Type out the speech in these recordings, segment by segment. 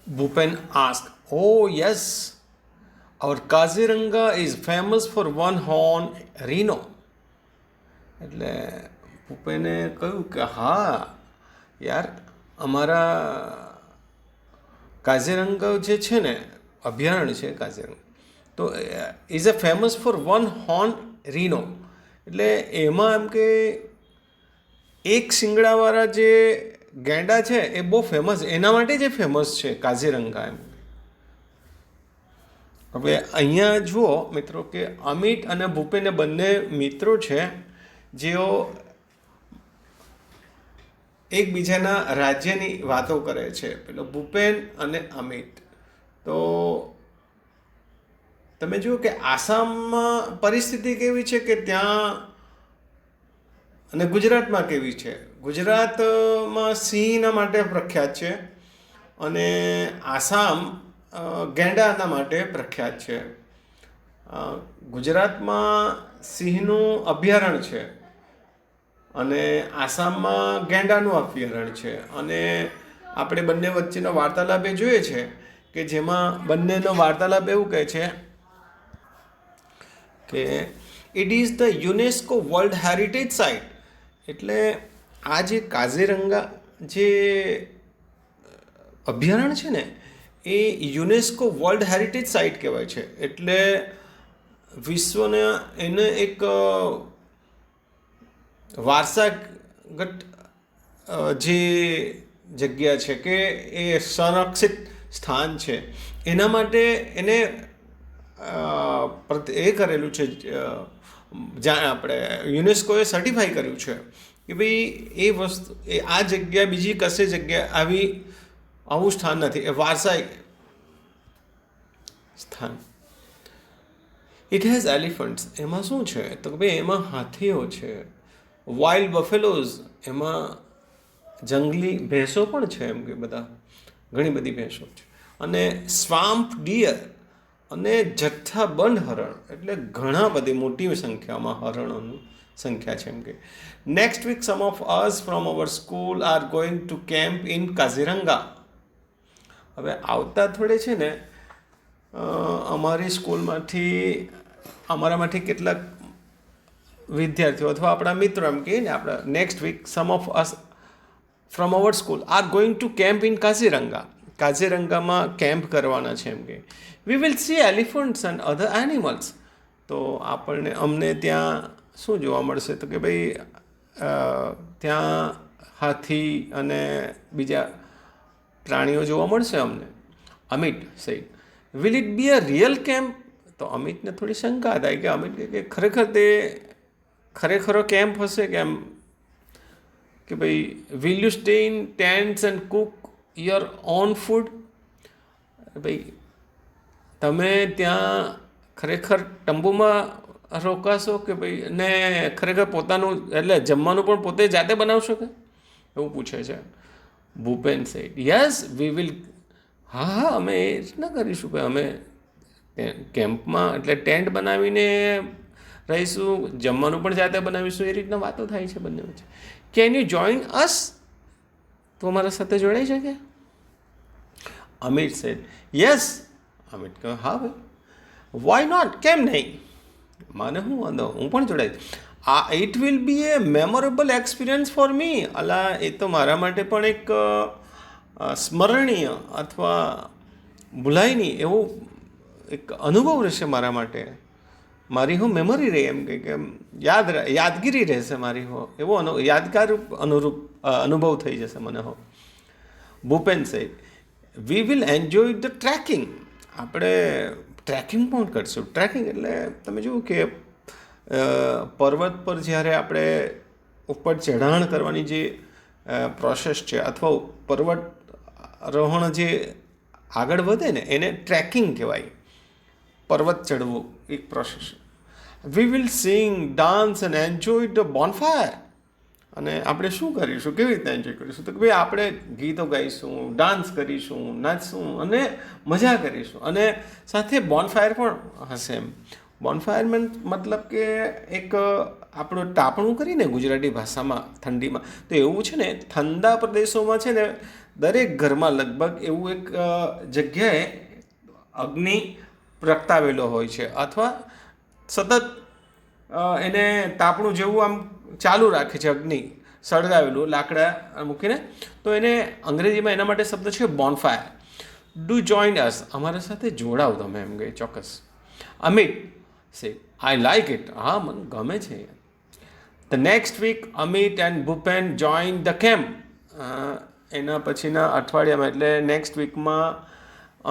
Bhupen asked, "Oh, yes, our Kaziranga is famous for one horn rhino." એટલે ભૂપેને કહ્યું કે હા યાર, અમારા કાઝીરંગા જે છે ને અભયારણ્ય છે કાઝીરંગા, તો is a famous for one horn rhino. એટલે એમાં એમ કે એક શિંગડાવાળા જે ગેંડા છે એ બહુ ફેમસ, એના માટે જ ફેમસ છે કાઝીરંગા એમ. હવે અહીંયા જુઓ મિત્રો કે અમિત અને ભૂપેન બંને મિત્રો છે જેઓ એકબીજાના રાજ્યની વાતો કરે છે, પેલો ભૂપેન અને અમિત. તો તમે જુઓ કે આસામમાં પરિસ્થિતિ કેવી છે કે ત્યાં, અને ગુજરાતમાં કેવી છે. ગુજરાતમાં સિંહના માટે પ્રખ્યાત છે અને આસામ ગેંડાના માટે પ્રખ્યાત છે. ગુજરાતમાં સિંહનું અભયારણ્ય છે અને આસામમાં ગેંડાનું અભયારણ્ય છે. અને આપણે બંને વચ્ચેનો વાર્તાલાપ એ જોઈએ છે કે જેમાં બંનેનો વાર્તાલાપ એવું કહે છે કે it is the UNESCO world heritage site. એટલે આ જે કાઝીરંગા જે અભયારણ્ય છે ને એ યુનેસ્કો વર્લ્ડ હેરિટેજ સાઇટ કહેવાય છે. એટલે વિશ્વના એને એક વારસાગત જે જગ્યા છે કે એ સંરક્ષિત સ્થાન છે, એના માટે એને એ કરેલું છે, જ્યાં આપણે યુનેસ્કોએ સર્ટિફાઈ કર્યું છે કે ભાઈ એ વસ્તુ એ આ જગ્યા બીજી કશે જગ્યા આવું સ્થાન નથી, એ વારસાઈ સ્થાન. It has elephants. એમાં શું છે તો કે ભાઈ એમાં હાથીઓ છે, વાઇલ્ડ બફેલોઝ, એમાં જંગલી ભેંસો પણ છે, એમ કે બધા ઘણી બધી ભેંસો છે, અને સ્વામ્પ ડિયર અને જથ્થાબંધ હરણ, એટલે ઘણા બધી મોટી સંખ્યામાં હરણોની સંખ્યા છે. એમ કે next week some of us from our school are going to camp in Kaziranga. હવે આવતા થોડે છે ને અમારી સ્કૂલમાંથી અમારામાંથી કેટલાક વિદ્યાર્થીઓ અથવા આપણા મિત્રો એમ કહીએ ને, આપણા next week some of us from our school are going to camp in Kaziranga. કાઝીરંગામાં કેમ્પ કરવાના છે. એમ કે we will see elephants and other animals. તો અમને ત્યાં શું જોવા મળશે તો કે ભાઈ ત્યાં હાથી અને બીજા પ્રાણીઓ જોવા મળશે અમને. Amit said, will it be a real camp? તો અમિતને થોડી શંકા થાય કે અમિત કે ખરેખર તે ખરેખરો કેમ્પ હશે કે એમ, કે ભાઈ will you stay in tents and Cook your own food? ભાઈ તમે ત્યાં ખરેખર તંબુમાં રોકાશો કે ભાઈ ને ખરેખર પોતાનું એટલે જમવાનું પણ પોતે જાતે બનાવશો કે, એવું પૂછે છે. Bhupen said, yes we will. હા અમે એ રીતના કરીશું કે અમે કેમ્પમાં એટલે ટેન્ટ બનાવીને રહીશું, જમવાનું પણ જાતે બનાવીશું, એ રીતના વાતો થાય છે બંને વચ્ચે. કેન યુ જોઈન અસ? તો અમારા સાથે જોડાઈ શકે? Amit sad, yes. અમિત કહે હા ભાઈ, વાય નોટ, કેમ નહીં, મને શું વાંધો, હું પણ જોડાઈશ. It will be a memorable experience for me. અલા એ તો મારા માટે પણ એક સ્મરણીય અથવા ભૂલાય નહીં એવું એક અનુભવ રહેશે મારા માટે. મારી હું મેમરી રહે એમ કે યાદગીરી રહેશે મારી હો, એવો યાદગાર અનુભવ થઈ જશે મને હો. Bhupen said, we will enjoy the trekking. આપણે ટ્રેકિંગ પણ કરશું. ટ્રેકિંગ એટલે તમે જુઓ કે પર્વત પર જ્યારે આપણે ઉપર ચઢાણ કરવાની જે પ્રોસેસ છે અથવા પર્વતારોહણ જે આગળ વધે ને એને ટ્રેકિંગ કહેવાય. પર્વત ચડવું એક process. We will sing, dance and enjoy the bonfire. અને આપણે શું કરીશું, કેવી રીતે એન્જોય કરીશું તો કે ભાઈ આપણે ગીતો ગાઈશું, ડાન્સ કરીશું, નાચશું અને મજા કરીશું, અને સાથે બોનફાયર પણ હશે. એમ બોનફાયર મતલબ કે એક આપણું તાપણું કરીને ગુજરાતી ભાષામાં ઠંડીમાં, તો એવું છે ને ઠંડા પ્રદેશોમાં છે ને દરેક ઘરમાં લગભગ એવું એક જગ્યાએ અગ્નિ પ્રગટાવેલો હોય છે અથવા સતત એને તાપણું જેવું આમ ચાલુ રાખે છે, અગ્નિ સળગાવેલું લાકડા મૂકીને. તો એને અંગ્રેજીમાં એના માટે શબ્દ છે બોનફાયર. ડુ જોઈન અસ, અમારા સાથે જોડાવ તમે, એમ કહે ચોક્કસ. અમિત સે આઈ લાઈક ઇટ, હા મને ગમે છે. The next week Amit and Bhupen join the camp. એના પછીના અઠવાડિયામાં એટલે નેક્સ્ટ વીકમાં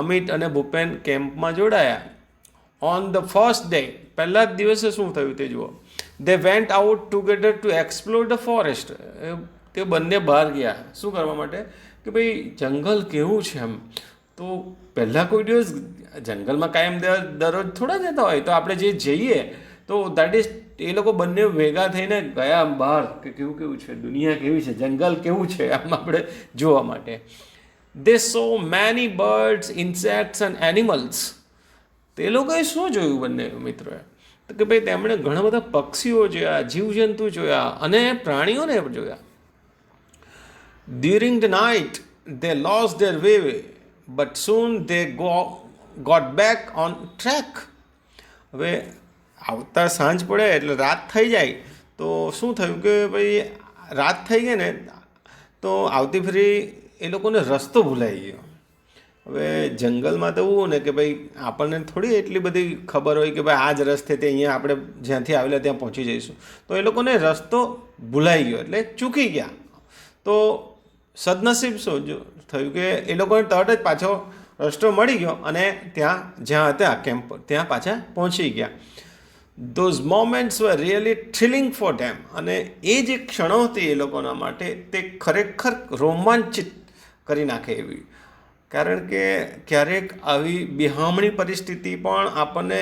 અમિત અને ભૂપેન કેમ્પમાં જોડાયા. ઓન ધ ફર્સ્ટ ડે, પહેલા જ દિવસે શું થયું તે જુઓ. They went out together to explore the forest. તે બંને બહાર ગયા શું કરવા માટે કે ભાઈ જંગલ કેવું છે એમ. તો પહેલાં કોઈ દિવસ જંગલમાં કાયમ દરરોજ થોડા જતા હોય, તો આપણે જે જઈએ તો દેટ ઇઝ એ લોકો બંને ભેગા થઈને ગયા બહાર કે કેવું કેવું છે, દુનિયા કેવી છે, જંગલ કેવું છે આમ આપણે જોવા માટે. They saw many birds, insects and animals. તે લોકોએ શું જોયું બંને મિત્રોએ? તો કે ભાઈ તેમણે ઘણા બધા પક્ષીઓ જોયા, જીવજંતુ જોયા અને પ્રાણીઓને જોયા. During the night they lost their way, but soon they got back on track. હવે આવતા સાંજ પડે એટલે રાત થઈ જાય તો શું થયું કે ભાઈ રાત થઈ ગઈ ને તો આવતી ફરી એ લોકોને રસ્તો ભૂલાઈ ગયો. હવે જંગલમાં તો એવું ને કે ભાઈ આપણને થોડી એટલી બધી ખબર હોય કે ભાઈ આ જ રસ્તે તે અહીંયા આપણે જ્યાંથી આવેલા ત્યાં પહોંચી જઈશું. તો એ લોકોને રસ્તો ભૂલાઈ ગયો એટલે ચૂકી ગયા. તો સદનસીબ શું થયું કે એ લોકોને તરત જ પાછો રસ્તો મળી ગયો અને ત્યાં જ્યાં હતા કેમ્પ ત્યાં પાછા પહોંચી ગયા. Those moments were really thrilling for them. અને એ જે ક્ષણો હતી એ લોકોના માટે તે ખરેખર રોમાંચિત કરી નાખે એવી. કારણ કે ક્યારેક આવી બિહામણી પરિસ્થિતિ પણ આપણને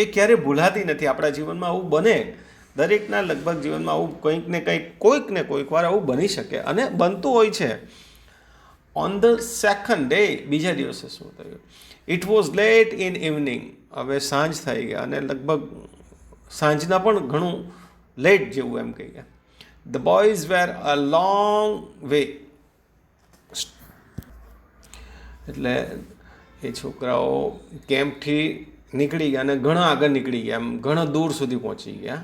એ ક્યારેય ભૂલાતી નથી. આપણા જીવનમાં આવું બને, દરેકના લગભગ જીવનમાં આવું કંઈક ને કંઈક કોઈક ને કોઈક વાર આવું બની શકે અને બનતું હોય છે. ઓન ધ સેકન્ડ ડે, બીજા દિવસે શું થયું? It was late in evening. હવે સાંજ થઈ ગયા અને લગભગ સાંજના પણ ઘણું લેટ જેવું એમ કહી ગયા. The boys were a long way. એટલે એ છોકરાઓ કેમ્પથી નીકળી ગયા અને ઘણા આગળ નીકળી ગયા, એમ ઘણા દૂર સુધી પહોંચી ગયા.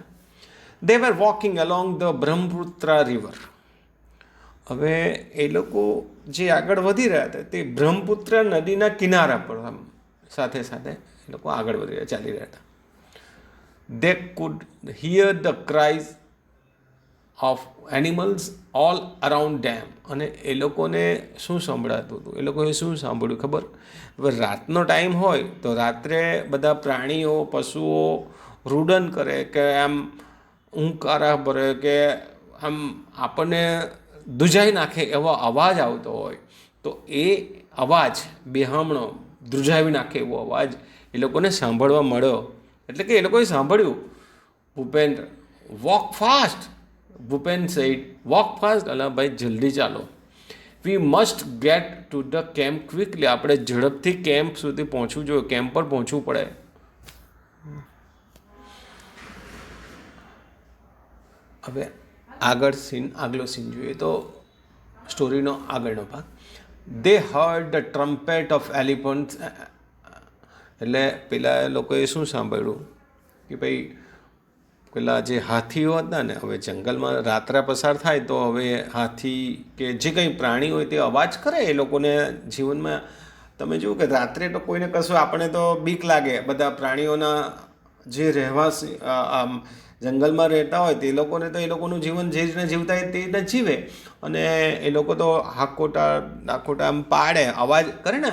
They were walking along the Brahmaputra river. હવે એ લોકો જે આગળ વધી રહ્યા હતા તે બ્રહ્મપુત્ર નદીના કિનારા પર આમ સાથે સાથે એ લોકો આગળ વધી રહ્યા ચાલી રહ્યા હતા. દે food here the cries of animals all around dam. અને એ લોકોને શું સંભળાતું હતું? એ લોકોએ શું સાંભળ્યું ખબર? હવે રાતનો ટાઈમ હોય તો રાત્રે બધા પ્રાણીઓ પશુઓ રૂડન કરે કે આમ ઊંકારા ભરે કે આમ આપણને ધ્રુજાઈ નાખે એવો અવાજ આવતો હોય. તો એ અવાજ બેહામણો ધ્રુજાવી નાખે એવો અવાજ એ લોકોને સાંભળવા મળ્યો. એટલે કે એ લોકોએ સાંભળ્યું Bhupendra walk fast. Bhupen said walk fast. અલા ભાઈ જલ્દી ચાલો. We must get to the camp quickly. આપણે ઝડપથી કેમ્પ સુધી પહોંચવું જોઈએ, કેમ્પ પર પહોંચવું પડે. હવે આગલો સીન જોઈએ તો સ્ટોરીનો આગળનો ભાગ. They heard the trumpet of elephants. એટલે પેલા લોકોએ શું સાંભળ્યું કે ભાઈ પેલા જે હાથીઓ હતા ને, હવે જંગલમાં રાત્રે પસાર થાય તો હવે હાથી કે જે કંઈ પ્રાણી હોય તે અવાજ કરે. એ લોકોને જીવનમાં તમે જુઓ કે રાત્રે તો કોઈને કશું આપણે તો બીક લાગે. બધા પ્રાણીઓના જે રહેવાસી જંગલમાં રહેતા હોય તે લોકોને તો એ લોકોનું જીવન જે રીતના જીવતા હોય તે રીતના જીવે. અને એ લોકો તો હાકોટા આમ પાડે, અવાજ કરે ને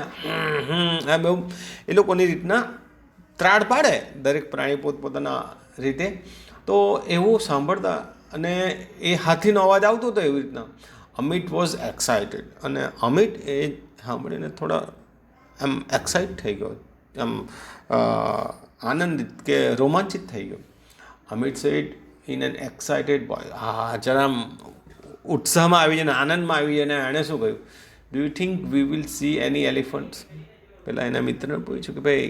આમ એવું એ લોકોની રીતના ત્રાડ પાડે દરેક પ્રાણી પોતપોતાના રીતે. તો એવું સાંભળતા અને એ હાથીનો અવાજ આવતો હતો એવી રીતના. Amit was excited. અને અમિત એ સાંભળીને થોડા એમ એક્સાઇટ થઈ ગયો, એમ આનંદિત કે રોમાંચિત થઈ ગયો. Amit sad in an excited boy. હા જરા ઉત્સાહમાં આવી જાય ને આનંદમાં આવી જાય. અને એણે શું કહ્યું? Do you think we will C any elephants? પહેલાં એના મિત્રને પૂછ્યું કે ભાઈ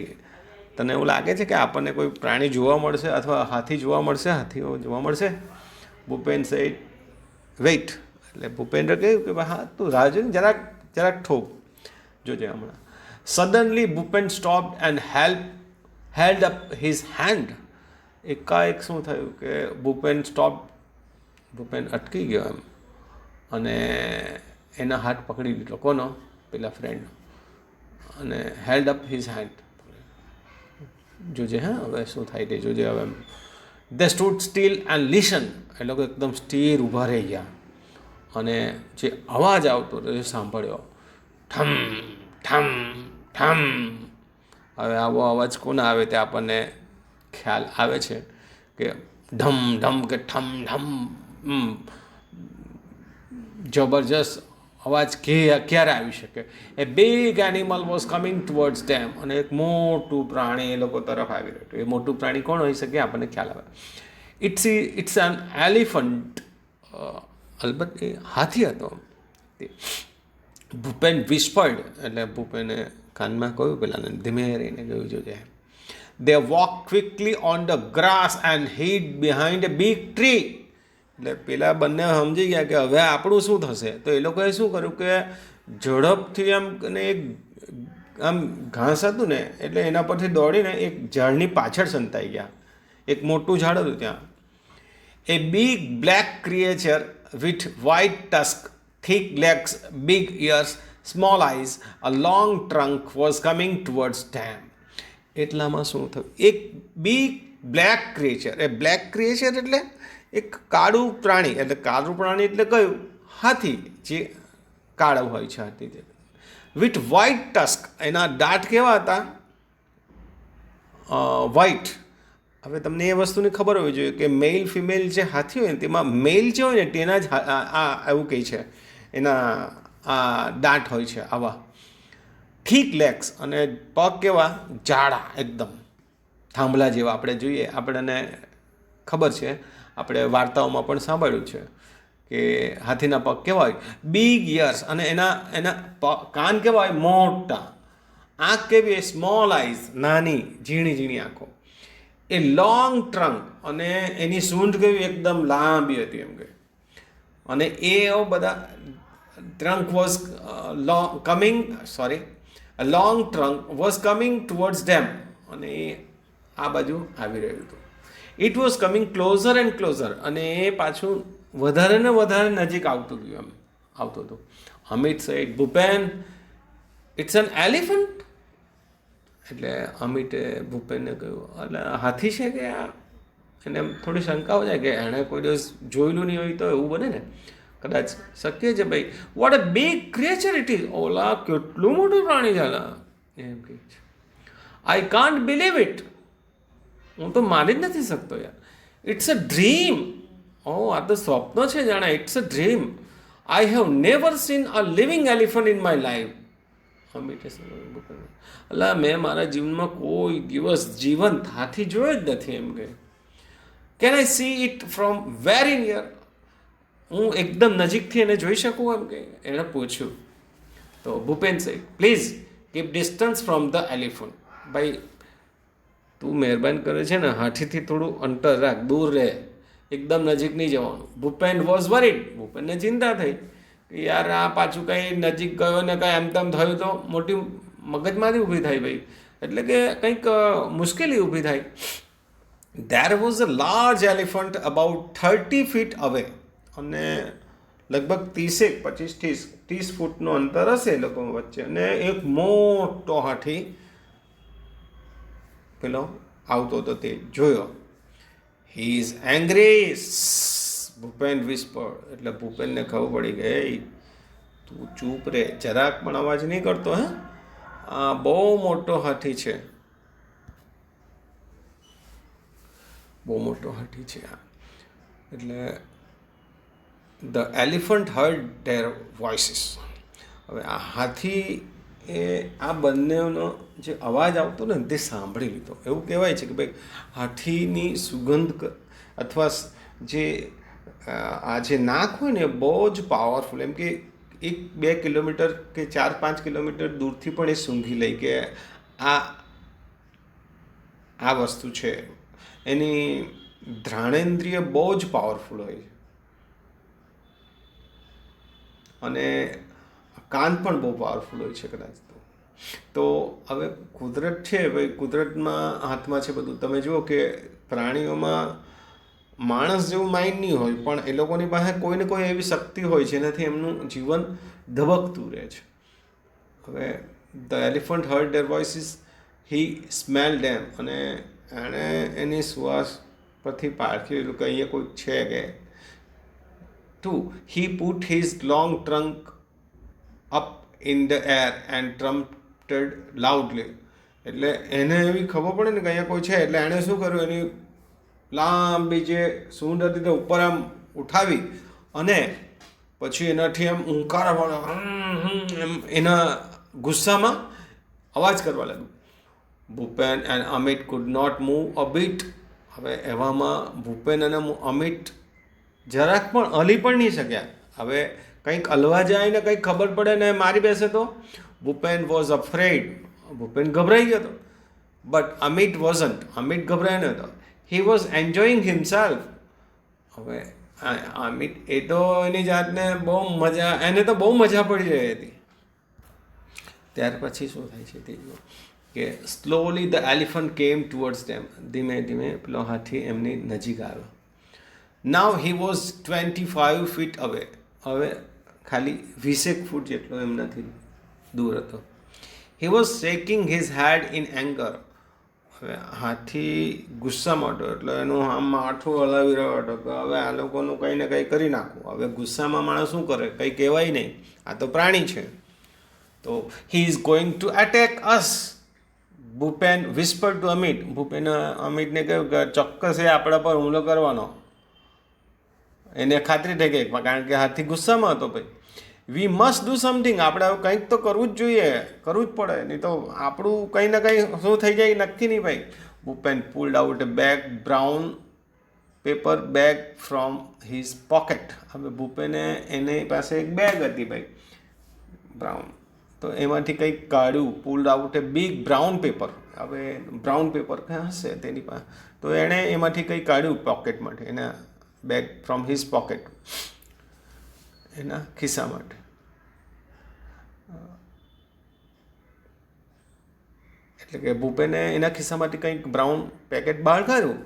તને એવું લાગે છે કે આપણને કોઈ પ્રાણી જોવા મળશે અથવા હાથી જોવા મળશે, હાથીઓ જોવા મળશે? Bhupen said wait. એટલે ભૂપેન્દ્ર કહ્યું કે ભાઈ હા તું રાહ જોઈને જરાક જરાક ઠોક જોજે હમણાં. Suddenly Bhupen stopped and held up his hand. એકાએક શું થયું કે ભૂપેન અટકી ગયો એમ અને એના હાથ પકડી લીધો. કોનો? પેલા ફ્રેન્ડ. અને હેલ્ડ અપ હિઝ હેન્ડ. જોજે હા હવે શું થાય તે જોજે હવે. દે સ્ટૂડ સ્ટીલ એન્ડ લિસન. એ લોકો એકદમ સ્થિર ઊભા રહી ગયા અને જે અવાજ આવતો હતો એ સાંભળ્યો. ઠમ ઠમ ઠમ. હવે આવો અવાજ કોને આવે તે આપણને ખ્યાલ આવે છે કે ઢમ ઢમ કે ઠમ ઢમ. જબરજસ્ત અવાજ ક્યારે આવી શકે? A big animal was coming towards them. અને એક મોટું પ્રાણી એ લોકો તરફ આવી રહ્યું હતું. એ મોટું પ્રાણી કોણ હોઈ શકે આપણને ખ્યાલ આવે. It's an elephant. અલબત્ત એ હાથી હતો. ભૂપેન વિસ્પર્ડ એટલે ભૂપેને કાનમાં કહ્યું પેલાને ધીમે રહીને કહ્યું જોજે. They walk quickly on the grass and hid behind a big tree. એટલે પેલા બંને સમજી ગયા કે હવે આપણું શું થશે. તો એ લોકોએ શું કર્યું કે ઝડપથી આમ અને એક આમ ઘાસ હતું ને એટલે એના પરથી દોડીને એક ઝાડની પાછળ સંતાઈ ગયા. એક મોટું ઝાડ હતું ત્યાં. A big black creature with white tusk, thick legs, big ears, small eyes, a long trunk was coming towards them. એટલામાં શું થયું? એક બિગ બ્લેક ક્રિએચર. એ બ્લેક ક્રિએચર એટલે એક કાળું પ્રાણી. એટલે કાળું પ્રાણી એટલે કયું? હાથી. જે કાળું હોય છે હાથી. With white tusk. એના દાંત કેવા હતા? વ્હાઇટ. હવે તમને એ વસ્તુની ખબર હોવી જોઈએ કે મેલ ફિમેલ જે હાથી હોય ને તેમાં મેલ જે હોય ને તેના જ એવું કહે છે એના આ દાંત હોય છે આવા. Thick legs. અને પગ કેવા? જાડા એકદમ થાંભલા જેવા. આપણે જોઈએ આપણને ખબર છે, આપણે વાર્તાઓમાં પણ સાંભળ્યું છે કે હાથીના પગ કેવા હોય? Big years. અને એના કાન કેવા હોય? મોટા. આંખ કેવી હોય? Small eyes. નાની ઝીણી ઝીણી આંખો. એ લોંગ ટ્રંક. અને એની સૂંઢ કેવી? એકદમ લાંબી હતી એમ કે. અને એ બધા trunk was long trunk was coming towards them. અને એ આ બાજુ આવી રહ્યું હતું. It was coming closer and closer. અને એ પાછું વધારે ને વધારે નજીક આવતું ગયું એમ આવતું હતું. Amit said, Bhupen it's an elephant. એટલે અમિતે ભૂપેનને કહ્યું એટલે હાથી છે કે આ? એને થોડી શંકાઓ જાય કે એણે કોઈ દિવસ જોયેલું નહીં હોય તો એવું બને ને. કદાચ શક્ય છે ભાઈ. What a big creature it is. ઓલા કેટલું મોટું પ્રાણી છે એમ કહે છે. I can't believe it. હું તો માની જ નથી શકતો યાર. It's a dream. ઓ આ તો સ્વપ્ન છે જાણે. It's a dream. I have never seen a living elephant in my life. એટલે મેં મારા જીવનમાં કોઈ દિવસ જીવંત હાથી જોયો જ નથી એમ કે. Can I C it from very near. હું એકદમ નજીકથી એને જોઈ શકું એમ કે એણે પૂછ્યું. તો ભૂપેન સે please keep distance from the elephant. ભાઈ તું મહેરબાન કરે છે ને હાથીથી થોડું અંતર રાખ, દૂર રહે, એકદમ નજીક નહીં જવાનું. Bhupen was worried. ભૂપેનને ચિંતા થઈ કે યાર આ પાછું કંઈ નજીક ગયો ને કંઈ એમ તેમ થયું તો મોટી મગજમાંથી ઊભી થાય ભાઈ. એટલે કે કંઈક મુશ્કેલી ઊભી થાય. There was a large elephant about 30 feet અવે. અને લગભગ 30 ફૂટનું અંતર હશે એ લોકો વચ્ચે. અને એક મોટો હાથી પેલો આવતો હતો તે જોયો. He is angry. Bhupen whisper. એટલે ભૂપેનને ખબર પડી ગઈ તું ચૂપ રે, જરાક પણ અવાજ નહીં કરતો. હે આ બહુ મોટો હાથી છે, બહુ મોટો હાથી છે આ. એટલે the elephant heard their voices. હવે આ હાથી એ આ બંનેનો જે અવાજ આવતો ને તે સાંભળી લીધો. એવું કહેવાય છે કે ભાઈ હાથીની સુગંધ અથવા જે આ જે નાક હોય ને બહુ જ પાવરફુલ. એમ કે 1-2 કિલોમીટર કે 4-5 કિલોમીટર દૂરથી પણ એ સૂંઘી લે કે આ વસ્તુ છે. એની ઘ્રાણેન્દ્રિય બહુ જ પાવરફુલ હોય છે. અને કાન પણ બહુ પાવરફુલ હોય છે કદાચ. તો હવે કુદરત છે ભાઈ, કુદરતમાં હાથમાં છે બધું. તમે જુઓ કે પ્રાણીઓમાં માણસ જેવું માઇન્ડ નહીં હોય, પણ એ લોકોની પાસે કોઈ ને કોઈ એવી શક્તિ હોય જેનાથી એમનું જીવન ધબકતું રહે છે. હવે the elephant heard their voices, he smell them, અને એણે એની શ્વાસ પરથી પારખી લીધું કે અહીંયા કોઈ છે કે. 2. He put his long trunk up in the air and trumpeted loudly. એટલે એને એવી ખબર પડે ને કે અહીંયા કોઈ છે, એટલે એણે શું કર્યું, એની લાંબી જે સૂંઢ હતી તે ઉપર આમ ઉઠાવી અને પછી એનાથી આમ ઊંકારા વાળા એમ એના ગુસ્સામાં અવાજ કરવા લાગ્યું. Bhupen and Amit could not move a bit. હવે એવામાં ભૂપેન અને અમિત જરાક પણ હલી પણ નહીં શક્યા. હવે કંઈક હલવા જાય ને કંઈક ખબર પડે ને મારી બેસે તો. Bhupen was afraid. ભૂપેન ગભરાઈ ગયો હતો. But Amit wasn't. અમિત ગભરાય ન હતો. He was enjoying himself. હવે અમિત એ તો એની જાતને બહુ મજા, એને તો બહુ મજા પડી રહી હતી. ત્યાર પછી શું થાય છે તે જુઓ કે સ્લોલી ધ એલિફન્ટ કેમ ટુવર્ડ્સ ધેમ. ધીમે ધીમે પેલો હાથી એમની નજીક આવ્યો. નાવ હી વોઝ 25 feet અવે. હવે ખાલી 20 ફૂટ જેટલો એમનાથી દૂર હતો. He was shaking his head in anger. હવે હાથી ગુસ્સામાં હતો, એટલે એનું આમ માથું હલાવી રહ્યો હતો કે હવે આ લોકોનું કંઈ ને કંઈ કરી નાખવું. હવે ગુસ્સામાં માણસ શું કરે, કંઈ કહેવાય નહીં, આ તો પ્રાણી છે. તો he is going to attack us. Bhupen whisper to Amit. Bhupen અમિતને કહ્યું કે ચોક્કસ એ આપણા પર હુમલો કરવાનો. એને ખાતરી થઈ ગઈ, કારણ કે હાથી ગુસ્સામાં હતો. ભાઈ વી મસ્ટ ડુ સમથિંગ. આપણે હવે કંઈક તો કરવું જ જોઈએ, કરવું જ પડે, નહીં તો આપણું કંઈ ને કંઈ શું થઈ જાય નક્કી નહીં ભાઈ. Bhupen pulled out A bag brown paper bag from his pocket. હવે ભૂપેને એની પાસે એક બેગ હતી ભાઈ બ્રાઉન, તો એમાંથી કંઈક કાઢ્યું. પુલ્ડ આઉટ એ બિગ બ્રાઉન પેપર. હવે બ્રાઉન પેપર ક્યાં હશે તેની પાસે, તો એણે એમાંથી કંઈ કાઢ્યું પોકેટ માટે, એના બેગ ફ્રોમ હિઝ પોકેટ, એના ખિસ્સા માટે. એટલે કે ભૂપેને એના ખિસ્સામાંથી કંઈક બ્રાઉન પેકેટ બહાર કાઢ્યું.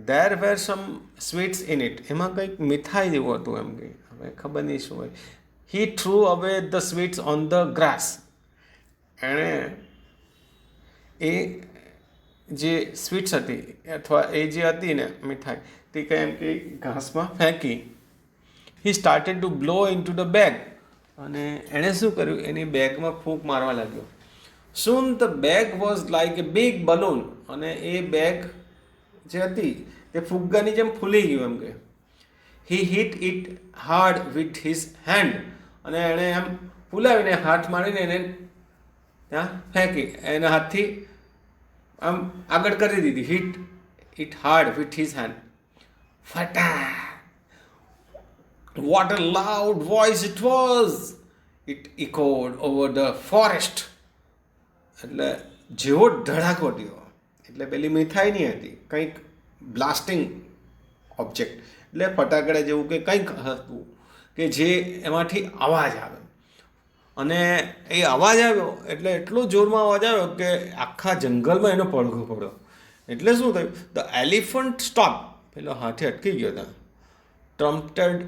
There were some sweets in it. એમાં કંઈક મીઠાઈ જેવું હતું એમ કે. હવે ખબર નહીં શું હોય. He threw away the sweets on the grass. એણે એ જે સ્વીટ્સ હતી અથવા એ જે હતી ને મીઠાઈ, તે કંઈ એમ કે ઘાસમાં ફેંકી. He started to blow into the bag. અને એણે શું કર્યું, એની બેગમાં ફૂંક મારવા લાગ્યો. Soon the bag was like a big balloon. અને એ બેગ જે હતી તે ફુગ્ગાની જેમ ફૂલી ગયું એમ કે. He hit it hard with his hand. અને એણે એમ ફૂલાવીને હાથ મારીને એને ત્યાં ફેંકી, એના હાથથી આમ આગળ કરી દીધી. Hit it hard with his hand. ફટા! What a loud voice it was! It echoed over the forest. એટલે જેવો ધડાકો થયો, એટલે પેલી મીઠાઈ નહીં હતી, કંઈક બ્લાસ્ટિંગ ઓબ્જેક્ટ, એટલે ફટાકડા જેવું કે કંઈક હતું કે જે એમાંથી અવાજ આવે. અને એ અવાજ આવ્યો એટલે એટલો જોરમાં અવાજ આવ્યો કે આખા જંગલમાં એનો પડઘો પડ્યો. એટલે શું થયું, ધ એલિફન્ટ સ્ટોપ. પેલો હાથી અટકી ગયો ત્યાં. ટ્રમ્પટેડ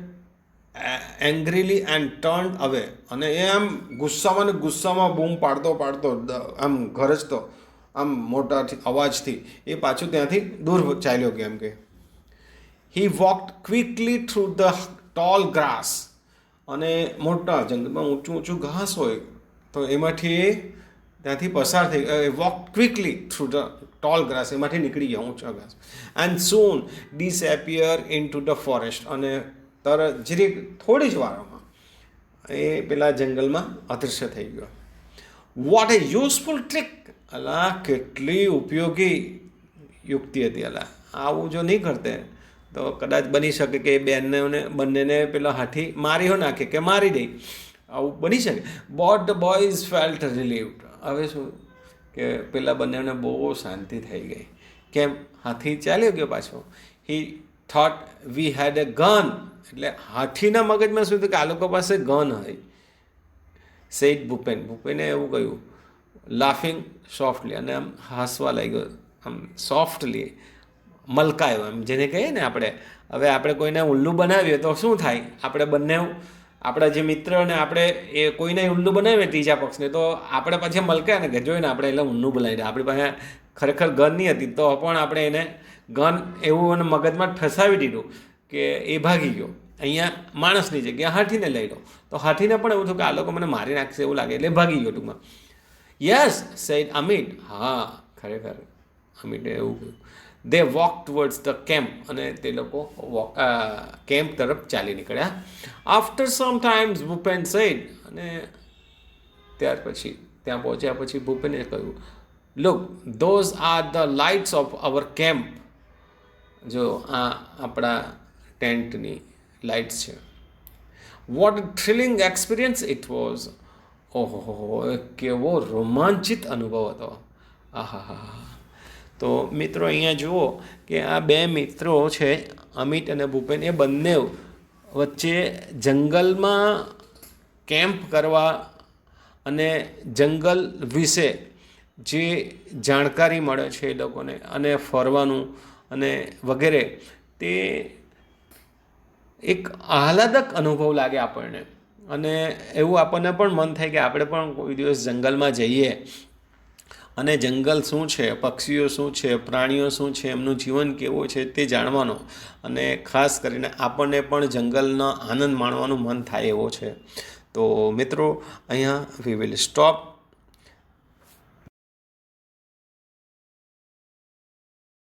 એંગ્રીલી એન્ડ ટર્ન અવે. અને એ આમ ગુસ્સામાં ને ગુસ્સામાં બૂમ પાડતો આમ ગરજતો આમ મોટા અવાજથી એ પાછું ત્યાંથી દૂર ચાલ્યો ગયો એમ કે. He walked quickly through the tall grass. અને મોટા જંગલમાં ઊંચું ઘાસ હોય તો એમાંથી એ ત્યાંથી પસાર થઈ walk quickly through the tall grass. એમાંથી નીકળી ગયા ઊંચા ઘાસ. And soon disappear into the forest. અને તરત જરીક થોડી જ વારમાં એ પેલા જંગલમાં અદૃશ્ય થઈ ગયો. વોટ એ યુઝફુલ ટ્રીક. અલા કેટલી ઉપયોગી યુક્તિ હતી. અલા આવું જો નહીં કરતે તો કદાચ બની શકે કે એ બંનેને પેલા હાથી મારી નાખે કે મારી દે, આવું બની શકે. But the boys felt relieved. હવે શું કે પેલા બંનેને બહુ શાંતિ થઈ ગઈ. કેમ? હાથી ચાલ્યો ગયો પાછો. He thought we had a gun. એટલે હાથીના મગજમાં શું થયું કે આ લોકો પાસે ગન હોય. સેડ ભૂપેન. ભૂપેને એવું કહ્યું, લાફિંગ સોફ્ટલી, અને આમ હસવા લાગ્યો, આમ સોફ્ટલી મલકાયો, એમ જેને કહીએ ને આપણે. હવે આપણે કોઈને ઉલ્લુ બનાવીએ તો શું થાય, આપણે બંને આપણા જે મિત્ર અને આપણે એ કોઈને ઉલ્લુ બનાવીએ ત્રીજા પક્ષને, તો આપણે પછી મલકાય ને કે જોઈને આપણે એટલે ઊંધું બોલાવી. આપણી પાસે ખરેખર ગન નહીં હતી તો પણ આપણે એને ગન એવું અને મગજમાં ઠસાવી દીધું કે એ ભાગી ગયો. અહીંયા માણસની જગ્યાએ હાથીને લઈ લો, તો હાથીને પણ એવું થયું કે આ લોકો મને મારી નાખશે એવું લાગે, એટલે ભાગી ગયો ટૂંકમાં. Yes said Amit. હા, ખરેખર અમિતે એવું કહ્યું. They walk towards the camp, અને તે લોકો કેમ્પ તરફ ચાલી નીકળ્યા. After some times Bhupen said, અને ત્યાર પછી ત્યાં પહોંચ્યા પછી ભૂપેને કહ્યું, look those are the lights of our camp. જો આ આપણા ટેન્ટની લાઇટ્સ છે. What thrilling experience it was. ઓહો, કેવો રોમાંચિત અનુભવ હતો. આહા. તો મિત્રો અહીંયા જુઓ કે આ બે મિત્રો છે, અમિત અને ભૂપેન, એ બંને વચ્ચે જંગલમાં કેમ્પ કરવા અને જંગલ વિશે જે જાણકારી મળે છે એ લોકોને, અને ફરવાનું અને વગેરે, તે એક આહલાદક અનુભવ લાગે આપણને. અને એવું આપણને પણ મન થાય કે આપણે પણ કોઈ દિવસ જંગલમાં જઈએ અને જંગલ શું છે, પક્ષીઓ શું છે, પ્રાણીઓ શું છે, એમનું જીવન કેવું છે તે જાણવાનો, અને ખાસ કરીને આપણને પણ જંગલનો આનંદ માણવાનું મન થાય એવો છે. તો મિત્રો અહીંયા વી વિલ સ્ટોપ.